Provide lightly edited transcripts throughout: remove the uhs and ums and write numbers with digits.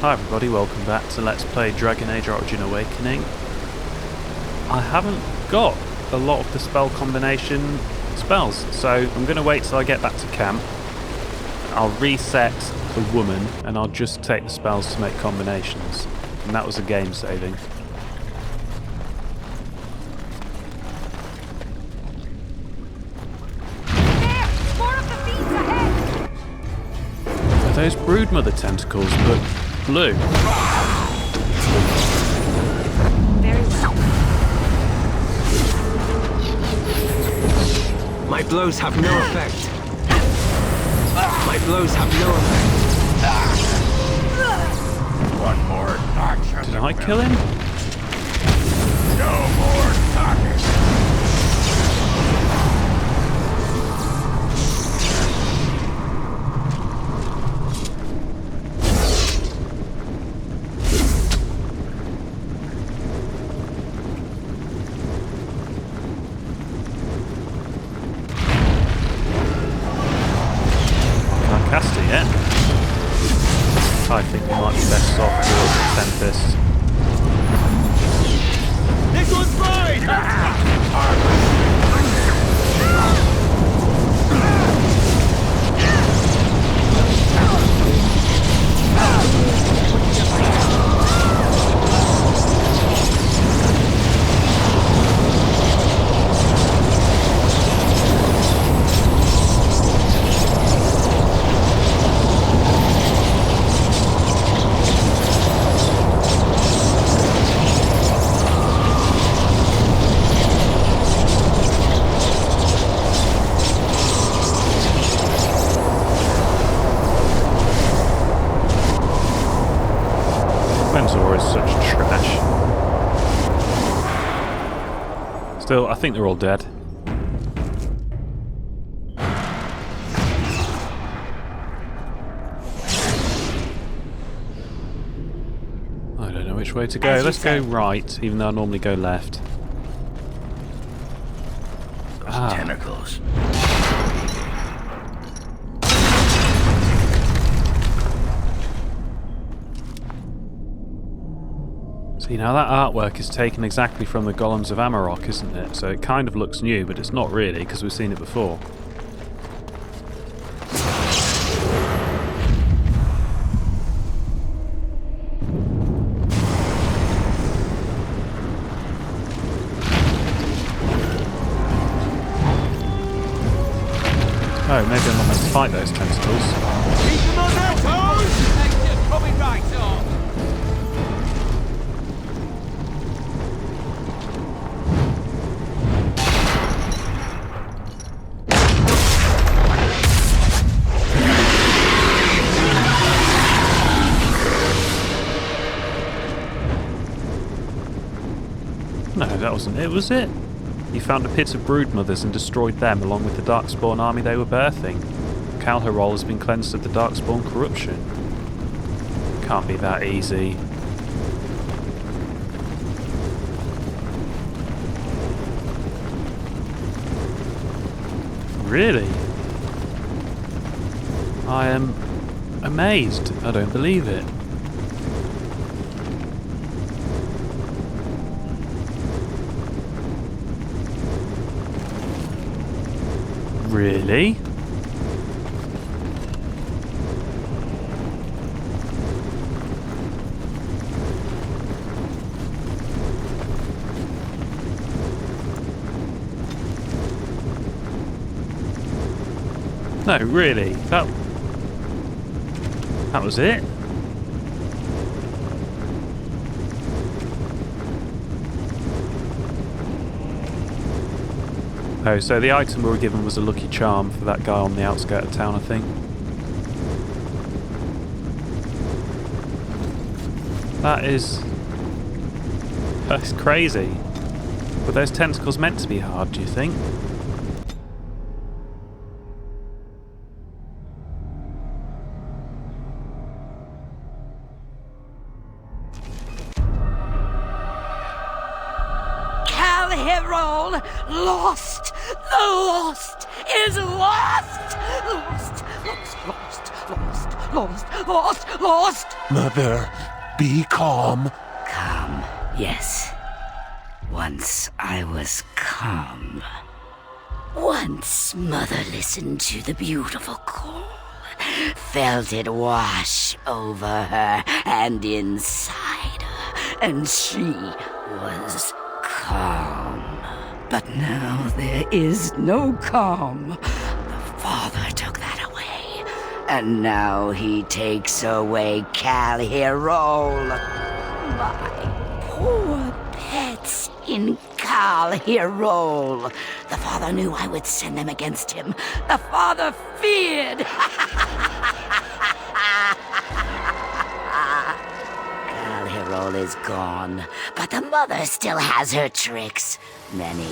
Hi everybody, welcome back to Let's Play Dragon Age Origin Awakening. I haven't got a lot of the spell combination spells, so I'm going to wait till I get back to camp. I'll reset the woman and I'll just take the spells to make combinations. And that was a game saving. Are those broodmother tentacles, but blue? Very well. My blows have no effect. My blows have no effect. One more notch. Did I kill him? No more talking. Cast it yet? I think we might be best off towards the Tempest. This one's mine! Such trash. Still, I think they're all dead. I don't know which way to go. Let's go right, even though I normally go left. Those tentacles. See, now that artwork is taken exactly from the Golems of Amarok, isn't it? So it kind of looks new, but it's not really, because we've seen it before. Oh, maybe I'm not meant to fight those tentacles. Keep them on their toes! Coming right on! No, that wasn't it, was it? You found a pit of broodmothers and destroyed them along with the Darkspawn army they were birthing. Calharol has been cleansed of the Darkspawn corruption. Can't be that easy. Really? I am amazed. I don't believe it. Really? No, really? That was it? Oh, so the item we were given was a lucky charm for that guy on the outskirts of town, I think. That's crazy. Were those tentacles meant to be hard, do you think? Calharol lost! The lost is lost! Lost, lost, lost, lost, Lost! Mother, be calm. Calm, yes. Once I was calm. Once Mother listened to the beautiful call, felt it wash over her and inside her, and she was calm. But now there is no calm. The Father took that away, and now he takes away Calhirol. My poor pets in Calhirol. The Father knew I would send them against him. The Father feared. Calhirol is gone, but the Mother still has her tricks. Many,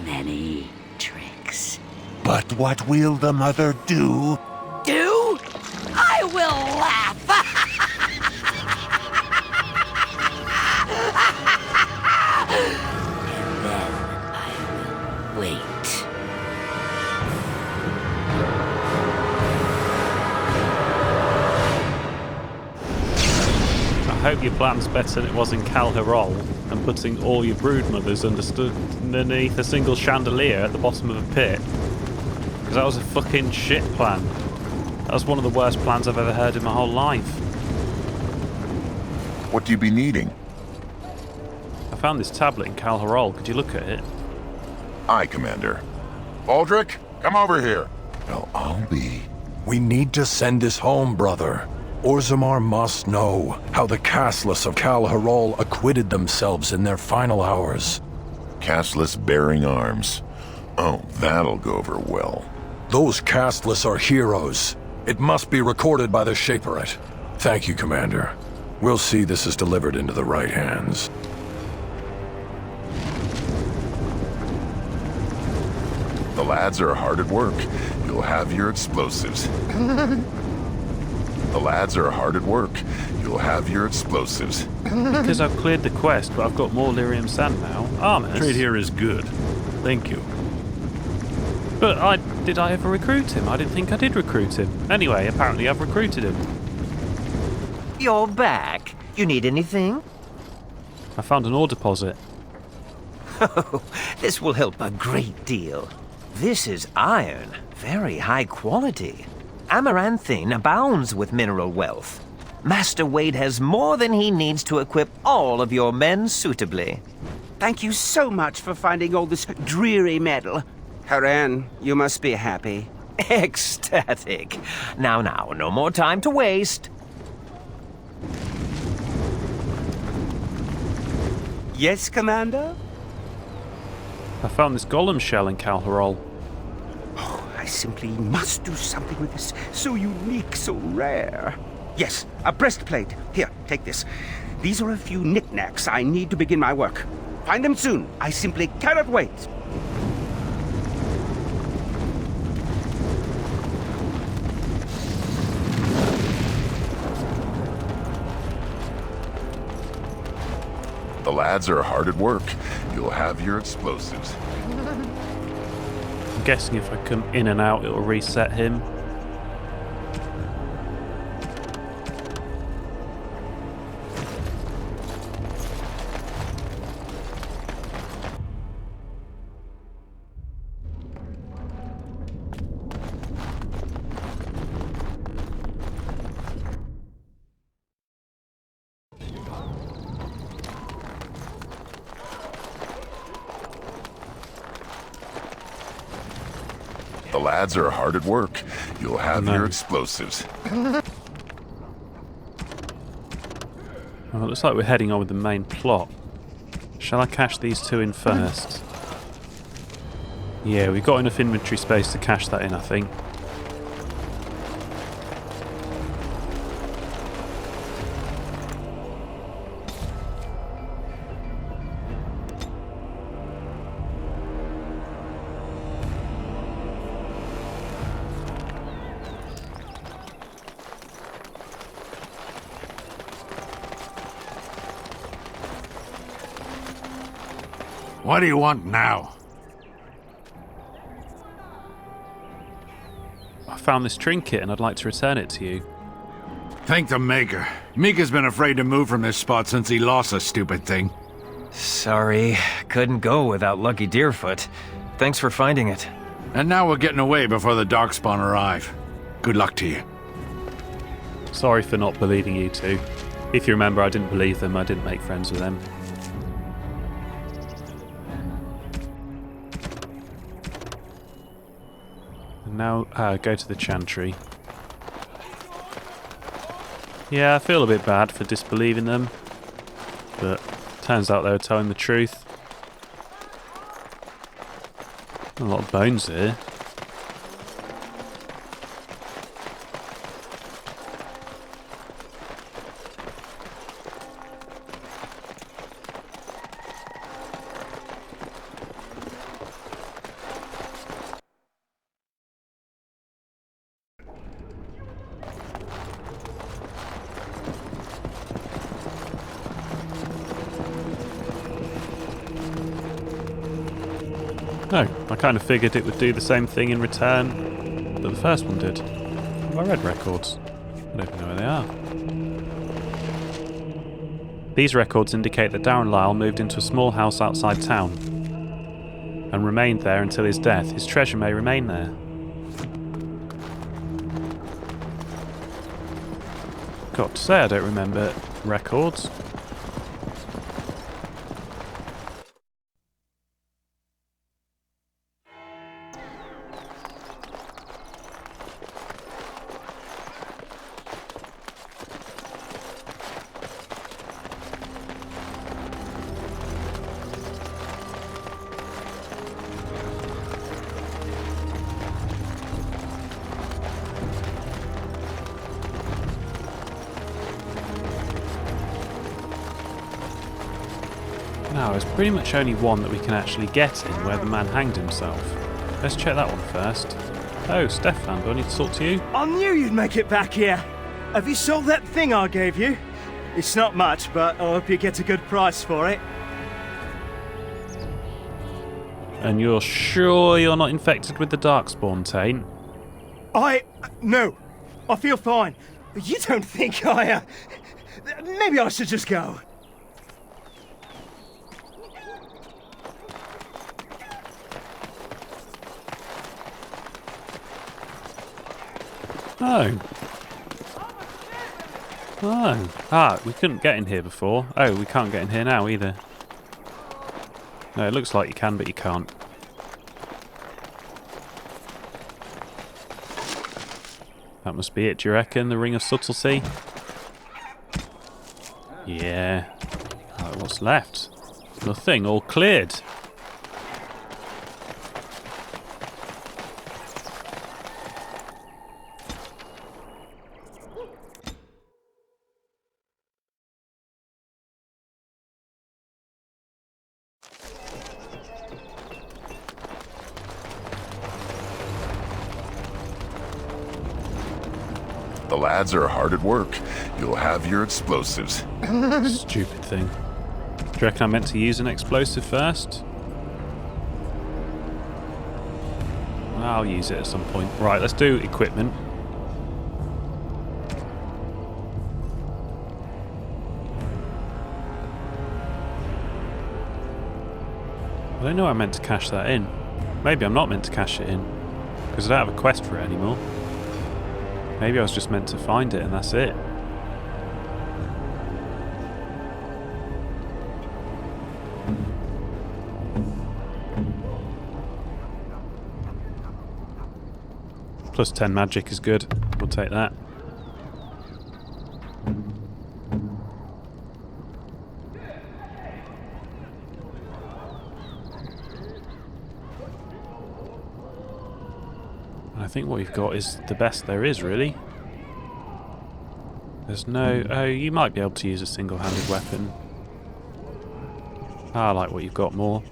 many tricks. But what will the mother do? Do? I will laugh. And then I will wait. I hope your plan's better than it was in Calhirol and putting all your brood mothers underneath a single chandelier at the bottom of a pit. Because that was a fucking shit plan. That was one of the worst plans I've ever heard in my whole life. What do you be needing? I found this tablet in Calhirol. Could you look at it? Aye, Commander. Baldric, come over here. Well, I'll be. We need to send this home, brother. Orzammar must know how the casteless of Calhirol acquitted themselves in their final hours. Castless bearing arms. Oh, that'll go over well. Those casteless are heroes. It must be recorded by the Shaperate. Thank you, Commander. We'll see this is delivered into the right hands. The lads are hard at work. You'll have your explosives. The lads are hard at work. You'll have your explosives. Because I've cleared the quest, but I've got more lyrium sand now. Armus. Trade here is good. Thank you. But did I ever recruit him? I didn't think I did recruit him. Anyway, apparently I've recruited him. You're back. You need anything? I found an ore deposit. Oh, this will help a great deal. This is iron. Very high quality. Amaranthine abounds with mineral wealth. Master Wade has more than he needs to equip all of your men suitably. Thank you so much for finding all this dreary metal. Haran, you must be happy. Ecstatic. Now, no more time to waste. Yes, Commander? I found this golem shell in Calhirol. I simply must do something with this. So unique, so rare. Yes, a breastplate. Here, take this. These are a few knickknacks I need to begin my work. Find them soon. I simply cannot wait. The lads are hard at work. You'll have your explosives. I'm guessing if I come in and out, it'll reset him. The lads are hard at work. You'll have your explosives. Oh, it looks like we're heading on with the main plot. Shall I cash these two in first? Yeah, we've got enough inventory space to cash that in, I think. What do you want now? I found this trinket and I'd like to return it to you. Thank the Maker. Mika's been afraid to move from this spot since he lost the stupid thing. Sorry, couldn't go without Lucky Deerfoot. Thanks for finding it. And now we're getting away before the Darkspawn arrive. Good luck to you. Sorry for not believing you two. If you remember, I didn't believe them. I didn't make friends with them. And now, go to the Chantry. Yeah, I feel a bit bad for disbelieving them, but turns out they were telling the truth. A lot of bones here. No, I kind of figured it would do the same thing in return, but the first one did. I read records. I don't even know where they are. These records indicate that Darren Lyle moved into a small house outside town and remained there until his death. His treasure may remain there. Got to say, I don't remember records. Now, there's pretty much only one that we can actually get in, where the man hanged himself. Let's check that one first. Oh, Stefan, do I need to talk to you? I knew you'd make it back here. Have you sold that thing I gave you? It's not much, but I hope you get a good price for it. And you're sure you're not infected with the Darkspawn taint? No. I feel fine. You don't think I, maybe I should just go. Oh. Oh. Ah, we couldn't get in here before. Oh, we can't get in here now either. No, it looks like you can, but you can't. That must be it, do you reckon? The Ring of Subtlety? Yeah. Oh, what's left? Nothing, all cleared. The lads are hard at work. You'll have your explosives. Stupid thing. Do you reckon I meant to use an explosive first? I'll use it at some point. Right, let's do equipment. I don't know I meant to cash that in. Maybe I'm not meant to cash it in, because I don't have a quest for it anymore. Maybe I was just meant to find it and that's it. Plus 10 magic is good. We'll take that. I think what we've got is the best there is, really. There's no... Oh, you might be able to use a single-handed weapon. I like what you've got more.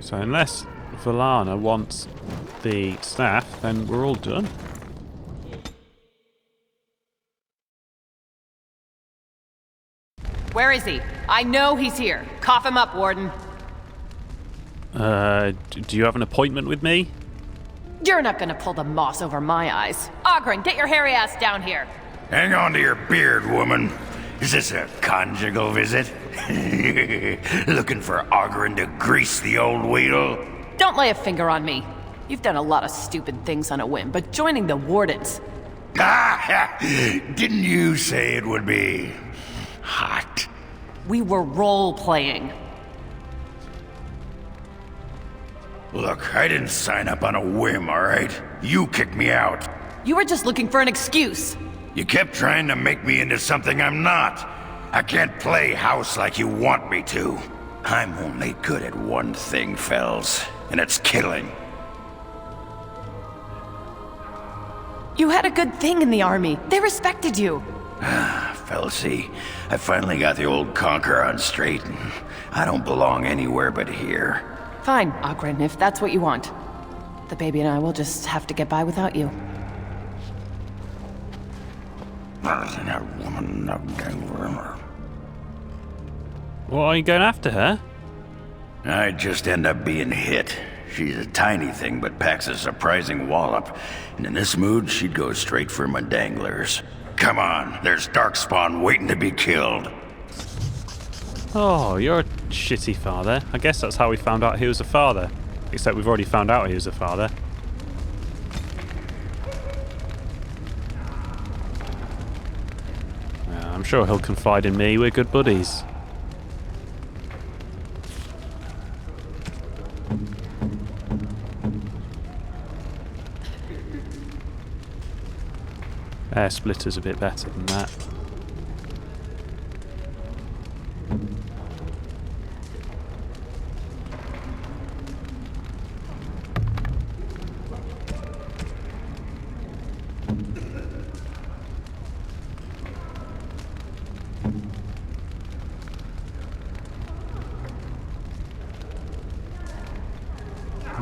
So unless Valana wants the staff, then we're all done. Where is he? I know he's here. Cough him up, Warden. Do you have an appointment with me? You're not gonna pull the moss over my eyes. Ogren, get your hairy ass down here. Hang on to your beard, woman. Is this a conjugal visit? Looking for Ogren to grease the old wheel? Don't lay a finger on me. You've done a lot of stupid things on a whim, but joining the Wardens... Ah, didn't you say it would be hot? We were role-playing. Look, I didn't sign up on a whim, all right? You kicked me out. You were just looking for an excuse. You kept trying to make me into something I'm not. I can't play house like you want me to. I'm only good at one thing, Fells, and it's killing. You had a good thing in the army. They respected you. Felsy, I finally got the old conquer on straight, and I don't belong anywhere but here. Fine, Ogren, if that's what you want. The baby and I will just have to get by without you. What are you going after her? I just end up being hit. She's a tiny thing, but packs a surprising wallop. And in this mood, she'd go straight for my danglers. Come on, there's Darkspawn waiting to be killed. Oh, you're a shitty father. I guess that's how we found out he was a father. Except we've already found out he was a father. I'm sure he'll confide in me. We're good buddies. Air splitter's a bit better than that.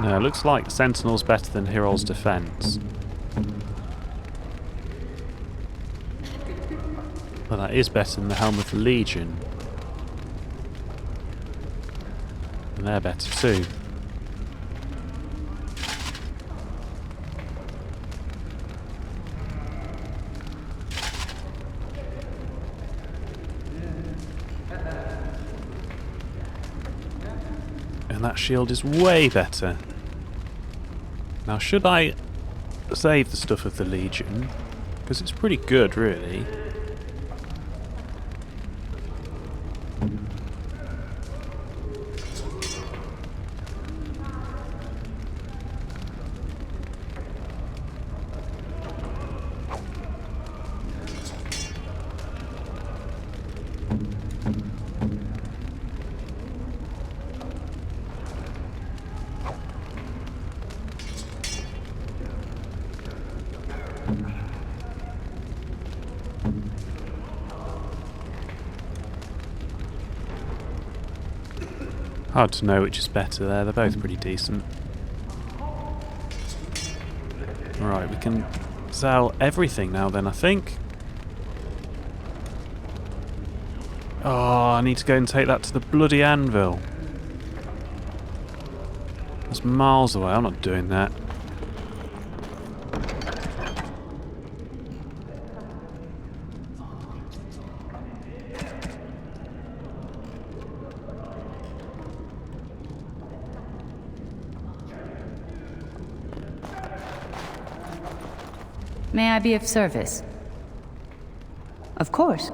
No, it looks like Sentinel's better than Hirol's defense. Well, that is better than the Helm of the Legion. And they're better too. And that shield is way better. Now, should I save the stuff of the Legion? Because it's pretty good, really. Hard to know which is better there, they're both pretty decent. Right, we can sell everything now then, I think. Oh, I need to go and take that to the bloody anvil. That's miles away, I'm not doing that. May I be of service? Of course.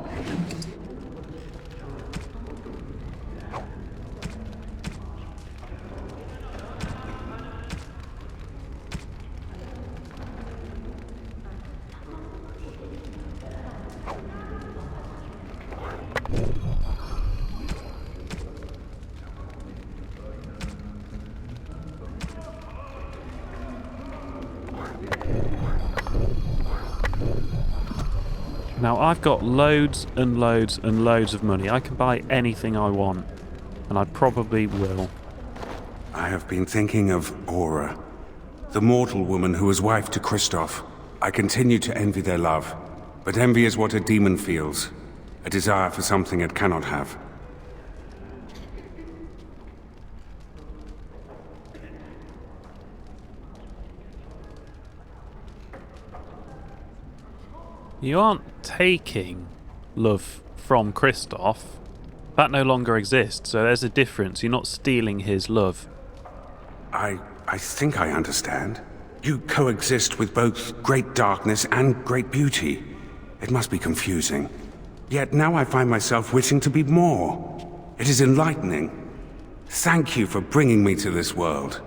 Now, I've got loads and loads and loads of money. I can buy anything I want. And I probably will. I have been thinking of Aura, the mortal woman who was wife to Kristoff. I continue to envy their love. But envy is what a demon feels. A desire for something it cannot have. You aren't taking love from Christoph. That no longer exists, so there's a difference. You're not stealing his love. I think I understand. You coexist with both great darkness and great beauty. It must be confusing. Yet now I find myself wishing to be more. It is enlightening. Thank you for bringing me to this world.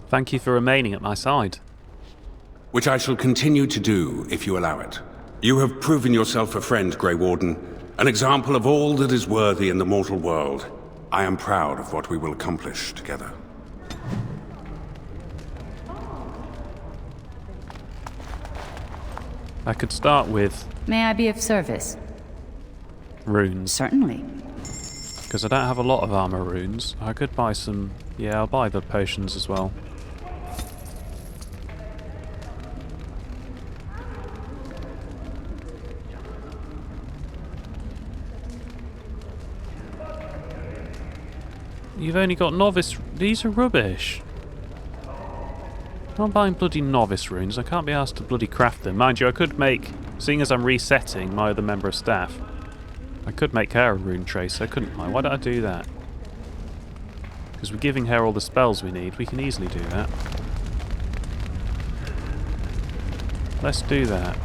Thank you for remaining at my side. Which I shall continue to do, if you allow it. You have proven yourself a friend, Grey Warden. An example of all that is worthy in the mortal world. I am proud of what we will accomplish together. I could start with... May I be of service? Runes. Certainly. Because I don't have a lot of armor runes. I could buy some... Yeah, I'll buy the potions as well. You've only got novice... These are rubbish. I'm buying bloody novice runes. I can't be asked to bloody craft them. Mind you, I could make... Seeing as I'm resetting my other member of staff, I could make her a rune tracer, couldn't I? Why did I do that? Because we're giving her all the spells we need. We can easily do that. Let's do that.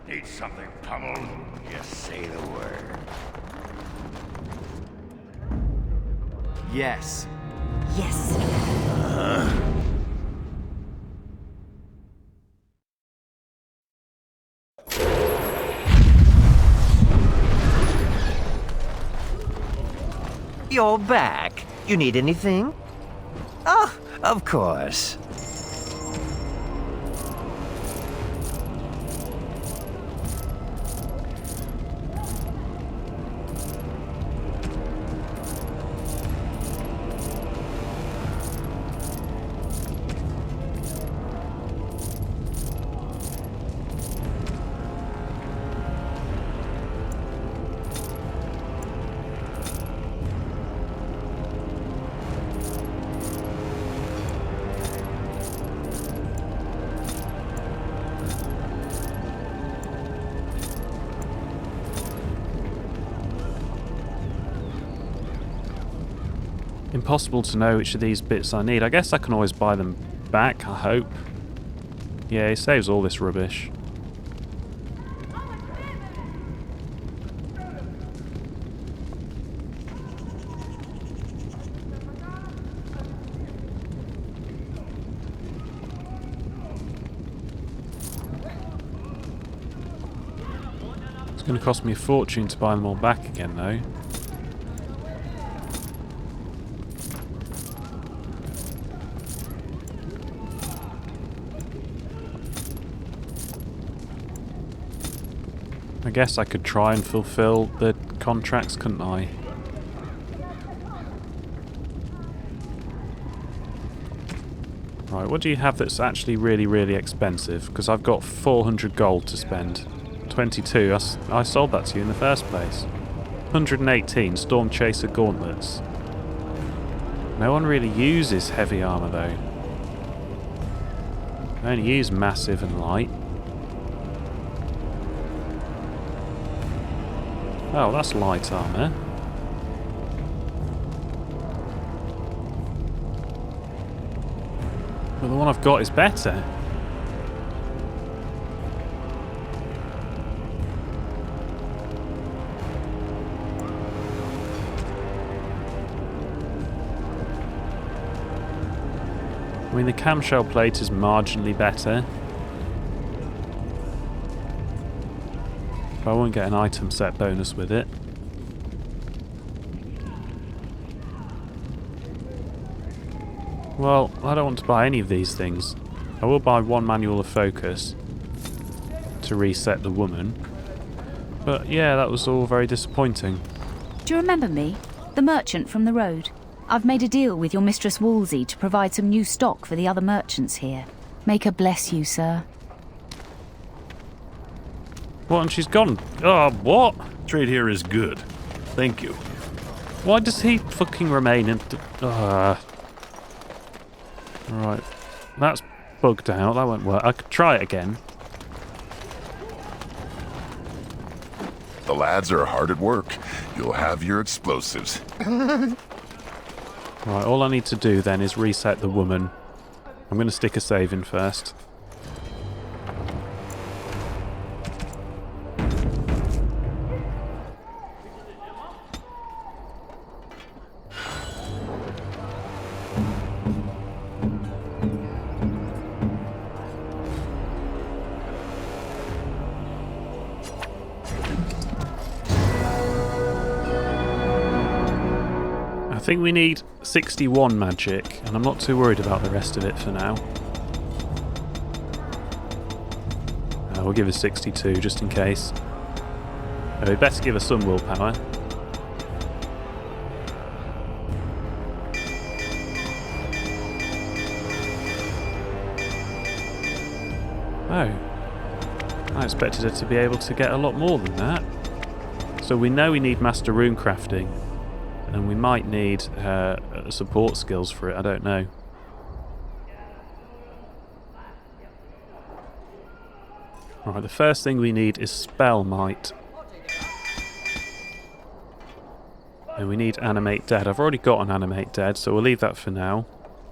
Need something pummeled? Just say the word. Yes. Yes. You're back. You need anything? Oh, of course. Impossible to know which of these bits I need. I guess I can always buy them back, I hope. Yeah, he saves all this rubbish. It's going to cost me a fortune to buy them all back again, though. I guess I could try and fulfill the contracts, couldn't I? Right, what do you have that's actually really, really expensive? Because I've got 400 gold to spend. 22, I sold that to you in the first place. 118 Storm Chaser Gauntlets. No one really uses heavy armour though. They only use massive and light. Oh, that's light armour. But the one I've got is better. I mean, the camshell plate is marginally better. But I won't get an item set bonus with it. Well, I don't want to buy any of these things. I will buy one manual of focus to reset the woman. But yeah, that was all very disappointing. Do you remember me? The merchant from the road? I've made a deal with your Mistress Wolsey to provide some new stock for the other merchants here. Make her bless you, sir. What, and she's gone? Oh, what? Trade here is good. Thank you. Why does he fucking remain in... Right. That's bugged out. That won't work. I could try it again. The lads are hard at work. You'll have your explosives. Right, all I need to do then is reset the woman. I'm going to stick a save in first. I think we need 61 magic, and I'm not too worried about the rest of it for now. We'll give us 62 just in case. We'd better give us some willpower. Oh. I expected her to be able to get a lot more than that. So we know we need master rune crafting. And we might need support skills for it, I don't know. Alright, the first thing we need is Spell Might. And we need Animate Dead. I've already got an Animate Dead, so we'll leave that for now.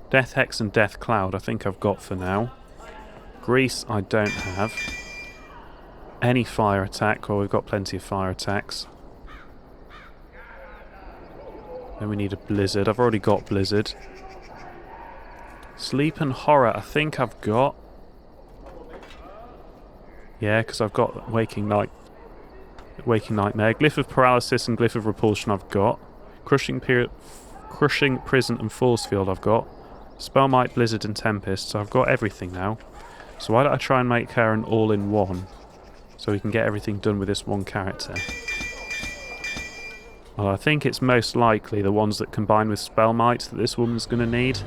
Death Hex and Death Cloud I think I've got for now. Grease I don't have. Any fire attack, well we've got plenty of fire attacks. Then we need a Blizzard. I've already got Blizzard. Sleep and Horror, I think I've got. Yeah, because I've got Waking Nightmare. Glyph of Paralysis and Glyph of Repulsion I've got. Crushing Prison and Force Field I've got. Spellmight, Blizzard and Tempest, so I've got everything now. So why don't I try and make her an all-in-one? So we can get everything done with this one character. Well, I think it's most likely the ones that combine with Spell Might that this woman's going to need.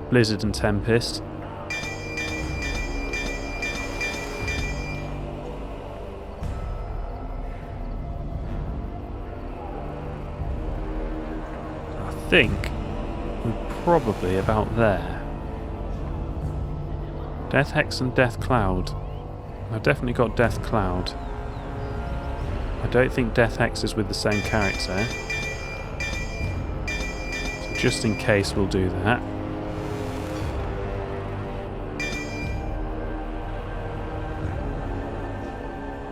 Blizzard and Tempest. I think we're probably about there. Death Hex and Death Cloud. I've definitely got Death Cloud. I don't think Death Hex is with the same character. So just in case we'll do that.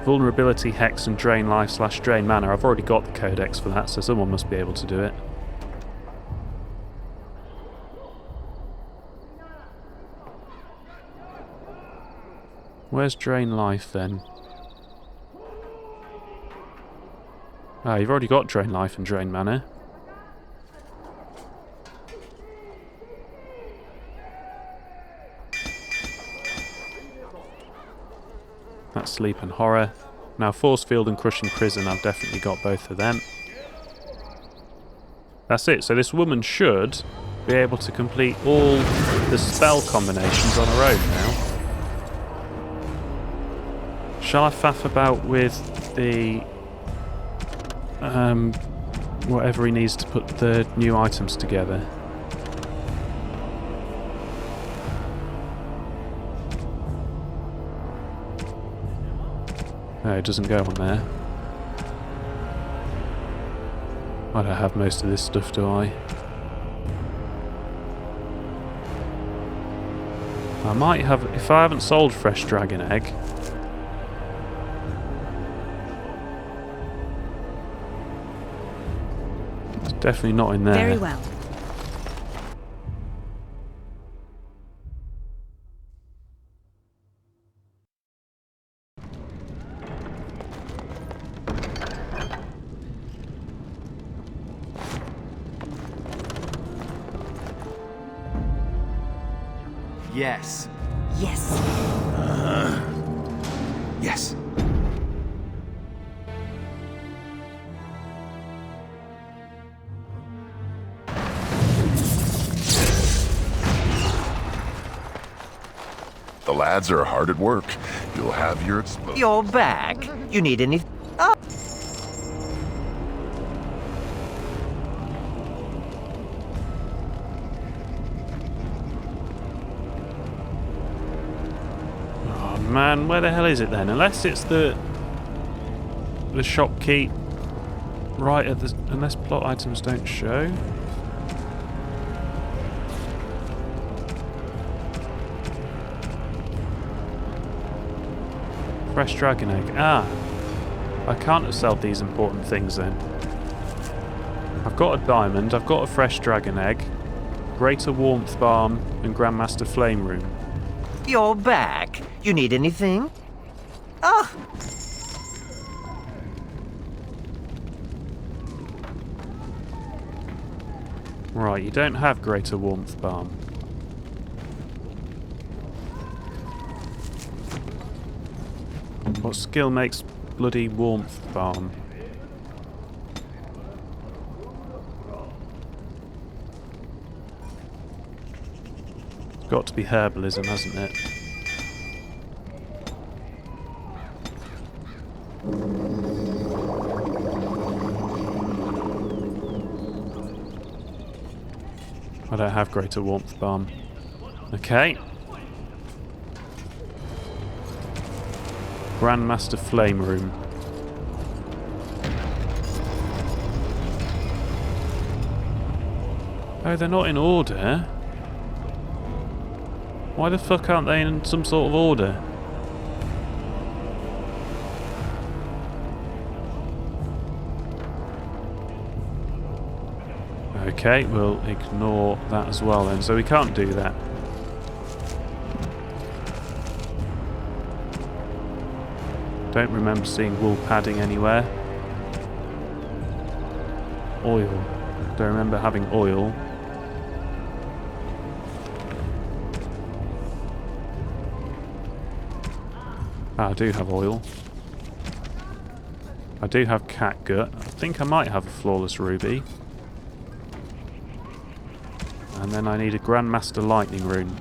Vulnerability, Hex and Drain Life / Drain Mana. I've already got the codex for that, so someone must be able to do it. Where's Drain Life then? Ah, you've already got Drain Life and Drain Mana. That's Sleep and Horror. Now Force Field and Crushing Prison, I've definitely got both of them. That's it, so this woman should be able to complete all the spell combinations on her own now. Shall I faff about with the whatever he needs to put the new items together? No, it doesn't go on there. I don't have most of this stuff, do I? I might have, if I haven't sold Fresh Dragon Egg. It's definitely not in there. Very well. Yes. Yes. Yes. The lads are hard at work. You'll have your explosives. You're back. You need any... Oh. Man, where the hell is it then? Unless it's the shopkeep right at the... Unless plot items don't show. Fresh dragon egg. Ah. I can't have sold these important things then. I've got a diamond, I've got a fresh dragon egg, greater warmth balm, and Grandmaster flame rune. You're back. You need anything? Ah! Right, you don't have greater warmth balm. What skill makes bloody warmth balm? It's got to be herbalism, hasn't it? I don't have greater warmth balm. Okay. Grandmaster flame rune. Oh, they're not in order. Why the fuck aren't they in some sort of order? Okay, we'll ignore that as well then. So we can't do that. Don't remember seeing wool padding anywhere. Oil. Don't remember having oil. Ah, I do have oil. I do have catgut. I think I might have a flawless ruby. And then I need a Grandmaster lightning rune.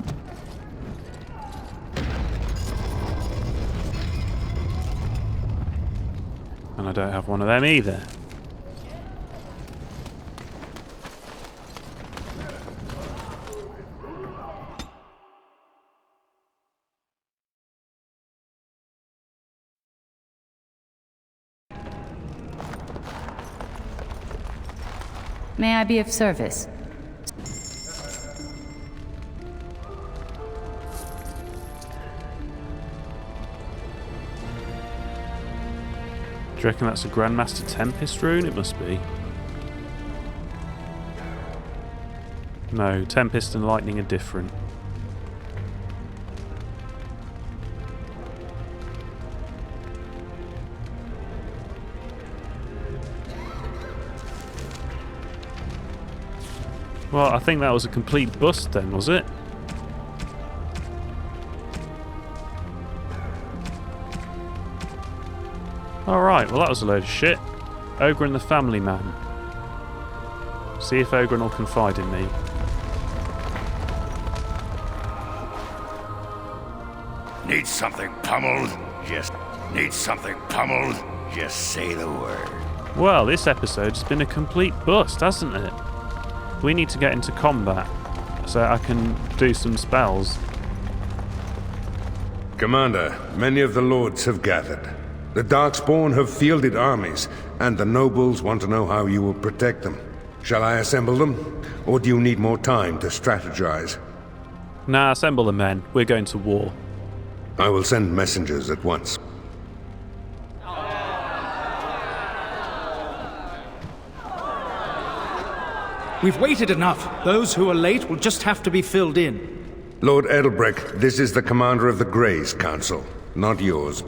And I don't have one of them either. May I be of service? Do you reckon that's a Grandmaster Tempest rune? It must be. No, Tempest and Lightning are different. Well, I think that was a complete bust then, was it? Alright, well that was a load of shit. Ogre and the Family Man. See if Ogre will confide in me. Need something pummeled? Just need something pummeled? Just say the word. Well, this episode's been a complete bust, hasn't it? We need to get into combat so I can do some spells. Commander, many of the lords have gathered. The Darkspawn have fielded armies, and the nobles want to know how you will protect them. Shall I assemble them, or do you need more time to strategize? Nah, assemble the men. We're going to war. I will send messengers at once. We've waited enough. Those who are late will just have to be filled in. Lord Edelbreck, this is the commander of the Greys Council, not yours.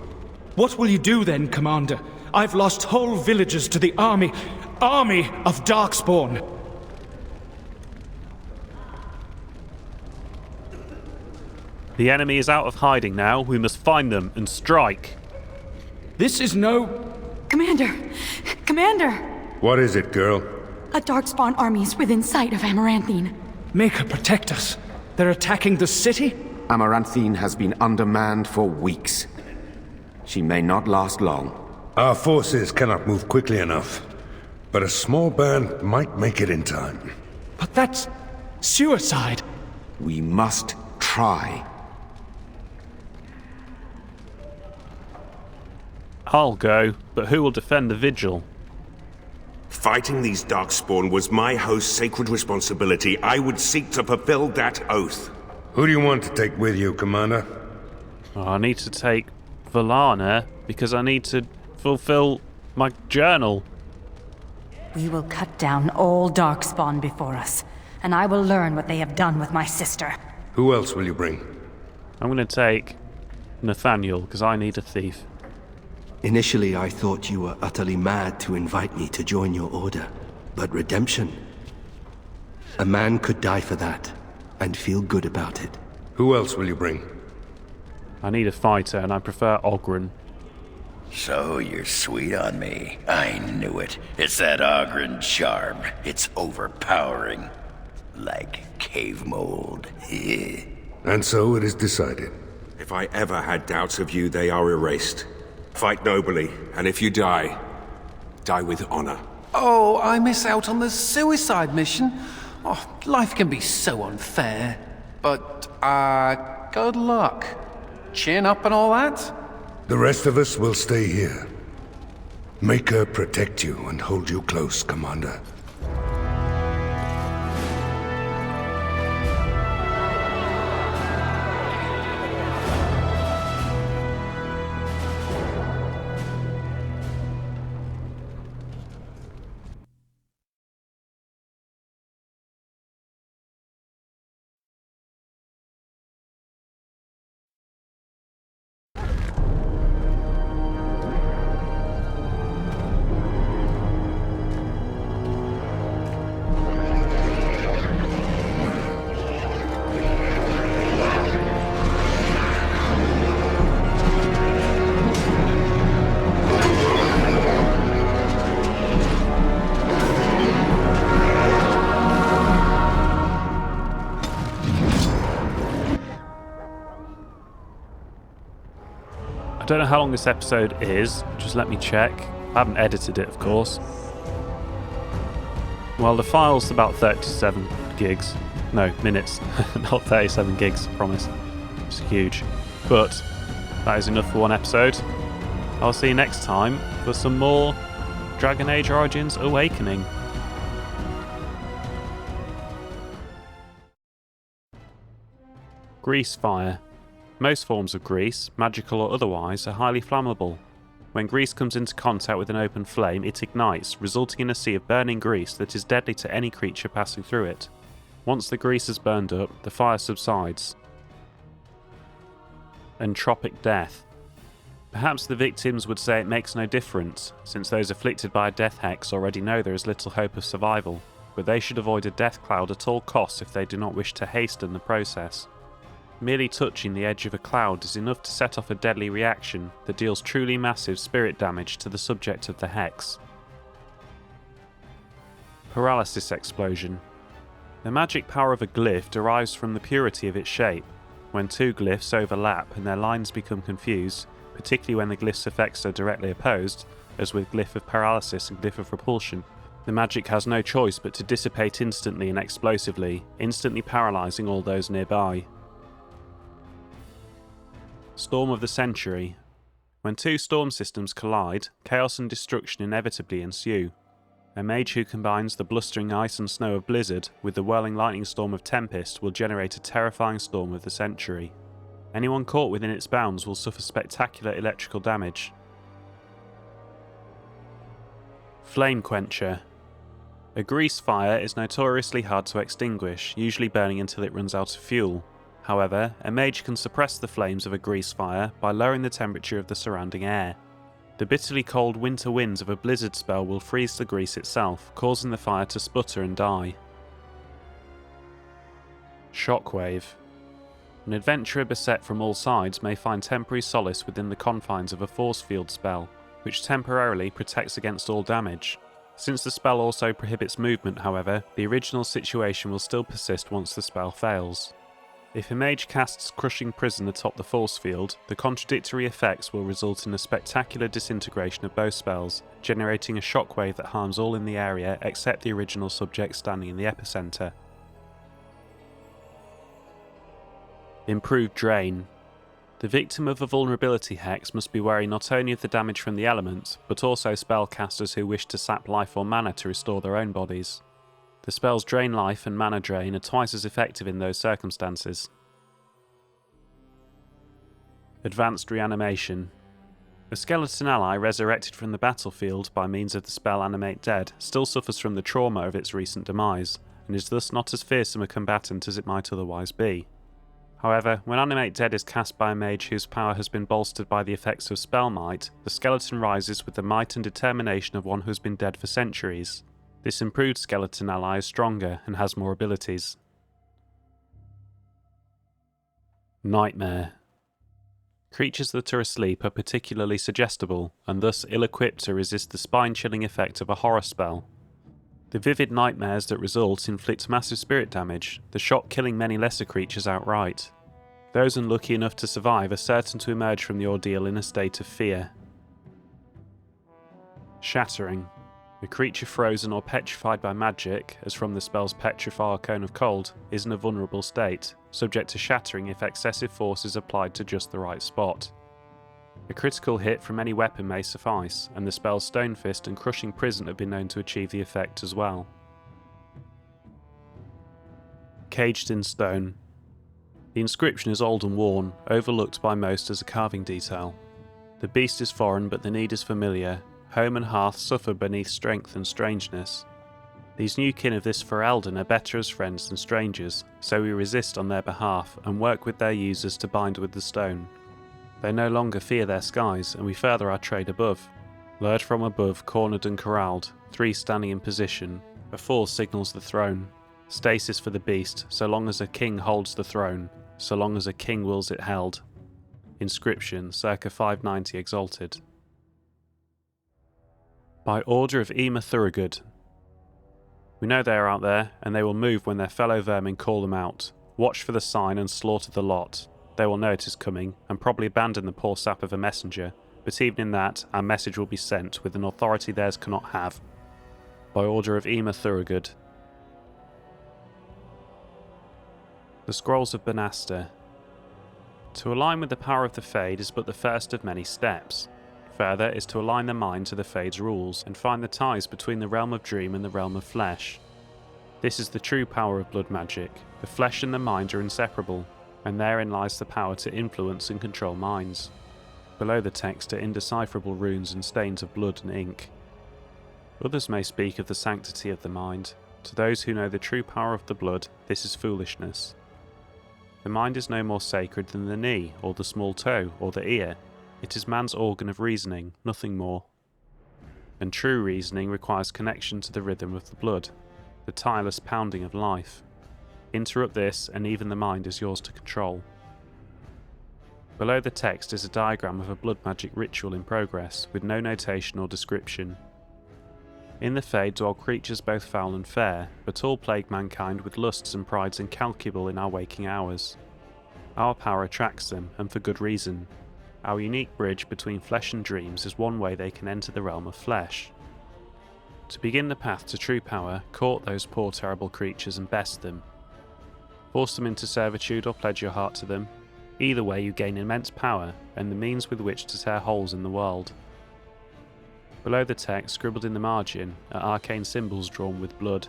What will you do then, Commander? I've lost whole villages to the army of Darkspawn. The enemy is out of hiding now. We must find them and strike. This is no... Commander! Commander! What is it, girl? A Darkspawn army is within sight of Amaranthine. Make her protect us. They're attacking the city? Amaranthine has been undermanned for weeks. She may not last long. Our forces cannot move quickly enough, but a small band might make it in time. But that's suicide. We must try. I'll go, but who will defend the vigil? Fighting these darkspawn was my host's sacred responsibility. I would seek to fulfill that oath. Who do you want to take with you, Commander? I need to take Valana because I need to fulfill my journal. We will cut down all darkspawn before us, and I will learn what they have done with my sister. Who else will you bring? I'm going to take Nathaniel because I need a thief. Initially, I thought you were utterly mad to invite me to join your order. But redemption... a man could die for that, and feel good about it. Who else will you bring? I need a fighter, and I prefer Ogren. So you're sweet on me. I knew it. It's that Ogren charm. It's overpowering. Like cave mold. And so it is decided. If I ever had doubts of you, they are erased. Fight nobly, and if you die, die with honor. Oh, I miss out on the suicide mission. Oh, life can be so unfair. But, good luck. Chin up and all that? The rest of us will stay here. Make her protect you and hold you close, Commander. I don't know how long this episode is, just let me check. I haven't edited it, of course. Well, the file's about 37 gigs. No, minutes. Not 37 gigs, I promise. It's huge. But that is enough for one episode. I'll see you next time for some more Dragon Age Origins Awakening. Grease fire. Most forms of grease, magical or otherwise, are highly flammable. When grease comes into contact with an open flame, it ignites, resulting in a sea of burning grease that is deadly to any creature passing through it. Once the grease has burned up, the fire subsides. Entropic death. Perhaps the victims would say it makes no difference, since those afflicted by a death hex already know there is little hope of survival, but they should avoid a death cloud at all costs if they do not wish to hasten the process. Merely touching the edge of a cloud is enough to set off a deadly reaction that deals truly massive spirit damage to the subject of the hex. Paralysis explosion. The magic power of a glyph derives from the purity of its shape. When two glyphs overlap and their lines become confused, particularly when the glyph's effects are directly opposed, as with Glyph of Paralysis and Glyph of Repulsion, the magic has no choice but to dissipate instantly and explosively, instantly paralysing all those nearby. Storm of the Century. When two storm systems collide, chaos and destruction inevitably ensue. A mage who combines the blustering ice and snow of Blizzard with the whirling lightning storm of Tempest will generate a terrifying storm of the century. Anyone caught within its bounds will suffer spectacular electrical damage. Flame Quencher. A grease fire is notoriously hard to extinguish, usually burning until it runs out of fuel. However, a mage can suppress the flames of a grease fire by lowering the temperature of the surrounding air. The bitterly cold winter winds of a blizzard spell will freeze the grease itself, causing the fire to sputter and die. Shockwave. An adventurer beset from all sides may find temporary solace within the confines of a force field spell, which temporarily protects against all damage. Since the spell also prohibits movement, however, the original situation will still persist once the spell fails. If a mage casts Crushing Prison atop the force field, the contradictory effects will result in a spectacular disintegration of both spells, generating a shockwave that harms all in the area except the original subject standing in the epicenter. Improved Drain. The victim of a vulnerability hex must be wary not only of the damage from the element, but also spellcasters who wish to sap life or mana to restore their own bodies. The spells Drain Life and Mana Drain are twice as effective in those circumstances. Advanced Reanimation. A skeleton ally resurrected from the battlefield by means of the spell Animate Dead still suffers from the trauma of its recent demise, and is thus not as fearsome a combatant as it might otherwise be. However, when Animate Dead is cast by a mage whose power has been bolstered by the effects of Spell Might, the skeleton rises with the might and determination of one who has been dead for centuries. This improved skeleton ally is stronger and has more abilities. Nightmare. Creatures that are asleep are particularly suggestible, and thus ill-equipped to resist the spine-chilling effect of a horror spell. The vivid nightmares that result inflict massive spirit damage, the shock killing many lesser creatures outright. Those unlucky enough to survive are certain to emerge from the ordeal in a state of fear. Shattering. A creature frozen or petrified by magic, as from the spells Petrify or Cone of Cold, is in a vulnerable state, subject to shattering if excessive force is applied to just the right spot. A critical hit from any weapon may suffice, and the spells Stone Fist and Crushing Prison have been known to achieve the effect as well. Caged in Stone. The inscription is old and worn, overlooked by most as a carving detail. The beast is foreign, but the need is familiar. Home and hearth suffer beneath strength and strangeness. These new kin of this Ferelden are better as friends than strangers, so we resist on their behalf and work with their users to bind with the stone. They no longer fear their skies, and we further our trade above. Lured from above, cornered and corralled, 3 standing in position, a 4 signals the throne. Stasis for the beast, so long as a king holds the throne, so long as a king wills it held. Inscription, circa 590 exalted. By order of Ema Thurgood. We know they are out there, and they will move when their fellow vermin call them out. Watch for the sign and slaughter the lot. They will know it is coming, and probably abandon the poor sap of a messenger, but even in that, our message will be sent with an authority theirs cannot have. By order of Ema Thurgood. The Scrolls of Banasta. To align with the power of the Fade is but the first of many steps. Further is to align the mind to the Fade's rules, and find the ties between the realm of dream and the realm of flesh. This is the true power of blood magic. The flesh and the mind are inseparable, and therein lies the power to influence and control minds. Below the text are indecipherable runes and stains of blood and ink. Others may speak of the sanctity of the mind. To those who know the true power of the blood, this is foolishness. The mind is no more sacred than the knee, or the small toe, or the ear. It is man's organ of reasoning, nothing more. And true reasoning requires connection to the rhythm of the blood, the tireless pounding of life. Interrupt this, and even the mind is yours to control. Below the text is a diagram of a blood magic ritual in progress, with no notation or description. In the Fade dwell creatures both foul and fair, but all plague mankind with lusts and prides incalculable in our waking hours. Our power attracts them, and for good reason. Our unique bridge between flesh and dreams is one way they can enter the realm of flesh. To begin the path to true power, court those poor terrible creatures and best them. Force them into servitude or pledge your heart to them. Either way you gain immense power, and the means with which to tear holes in the world. Below the text, scribbled in the margin, are arcane symbols drawn with blood.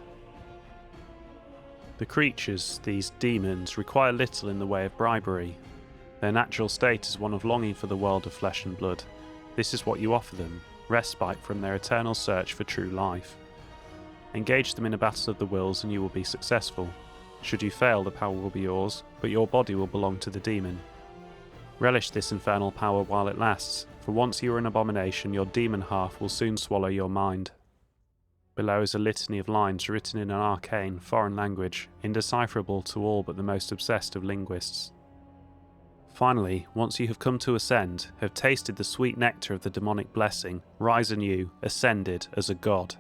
The creatures, these demons, require little in the way of bribery. Their natural state is one of longing for the world of flesh and blood. This is what you offer them, respite from their eternal search for true life. Engage them in a battle of the wills and you will be successful. Should you fail, the power will be yours, but your body will belong to the demon. Relish this infernal power while it lasts, for once you are an abomination, your demon half will soon swallow your mind. Below is a litany of lines written in an arcane, foreign language, indecipherable to all but the most obsessed of linguists. Finally, once you have come to ascend, have tasted the sweet nectar of the demonic blessing, rise anew, ascended as a god.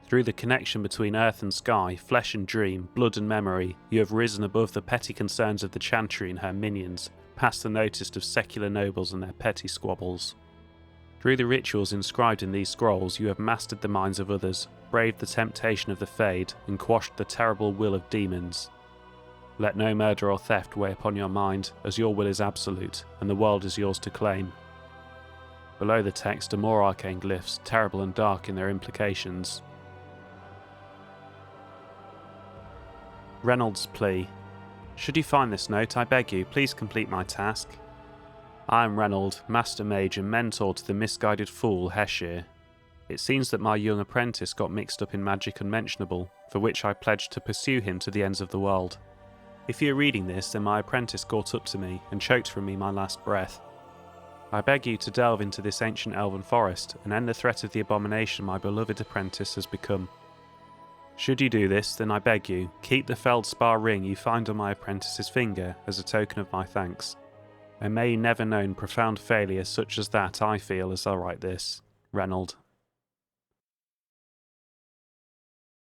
Through the connection between earth and sky, flesh and dream, blood and memory, you have risen above the petty concerns of the Chantry and her minions, past the notice of secular nobles and their petty squabbles. Through the rituals inscribed in these scrolls, you have mastered the minds of others, braved the temptation of the Fade, and quashed the terrible will of demons. Let no murder or theft weigh upon your mind, as your will is absolute, and the world is yours to claim. Below the text are more arcane glyphs, terrible and dark in their implications. Reynolds' plea. Should you find this note, I beg you, please complete my task. I am Reynold, Master Mage and Mentor to the misguided fool, Heshir. It seems that my young apprentice got mixed up in magic unmentionable, for which I pledged to pursue him to the ends of the world. If you are reading this, then my apprentice caught up to me and choked from me my last breath. I beg you to delve into this ancient elven forest and end the threat of the abomination my beloved apprentice has become. Should you do this, then I beg you, keep the feldspar ring you find on my apprentice's finger as a token of my thanks. And may you never know profound failure such as that I feel as I write this. Reynold.